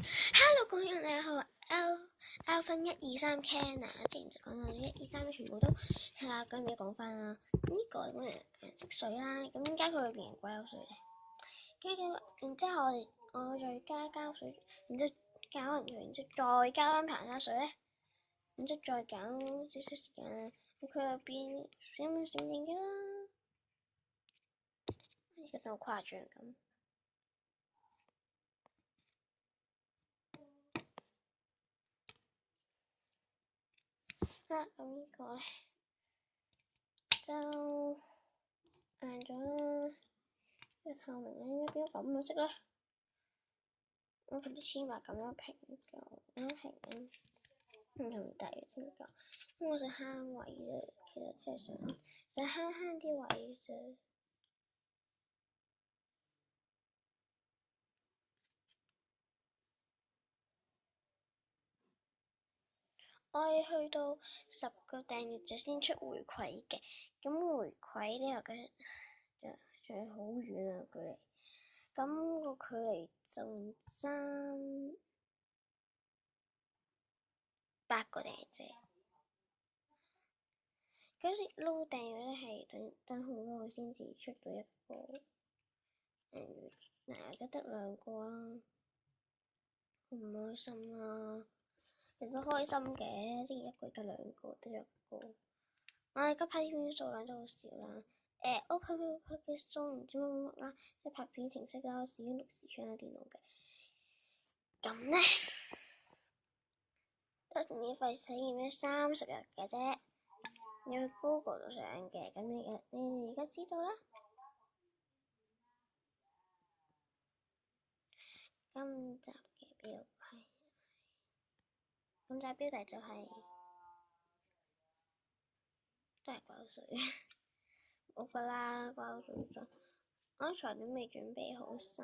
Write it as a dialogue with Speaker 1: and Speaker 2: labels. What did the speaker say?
Speaker 1: Hello，各位你好，L 分123 can 啊，之前就講到123全部都係啦，咁而家講翻啦，呢個咁嘅顏色水啦，咁點解佢會變成鬼口水咧？然之後我再加膠水，然之後搞勻佢，然之後再加翻硼砂水咧，然之後再搞少少時間，咁佢又變閃閃影嘅啦，呢個都好誇張咁。啦，咁呢個咧就硬咗啦，呢個透明咧應該變咗咁嘅色啦。我佢啲黐埋咁樣平夠，咁樣平唔同底先夠。咁我想慳位啫，其實真係想慳啲位啫。我係去到10個訂閱者先出回饋嘅，咁回饋呢個嘅仲係好遠啊距離，咁個距離仲爭8個訂閱者。嗰時撈訂閱咧係等好耐先至出到一個訂閱，嗱而家得2個啦，好唔開心啦。其實都開心嘅，即係一個而家2個，得1個。我而家拍片數量都好少啦。Open 嘅數唔知乜啦，即係拍片停息啦，使用6時搶下電腦嘅。咁咧，免費體驗咧30日嘅啫，要去 Google 度上嘅。咁你哋而家知道啦。今集嘅標題，今集標題就係都係鬼口水，冇㗎啦，鬼口水咗。我啲材料未準備好晒。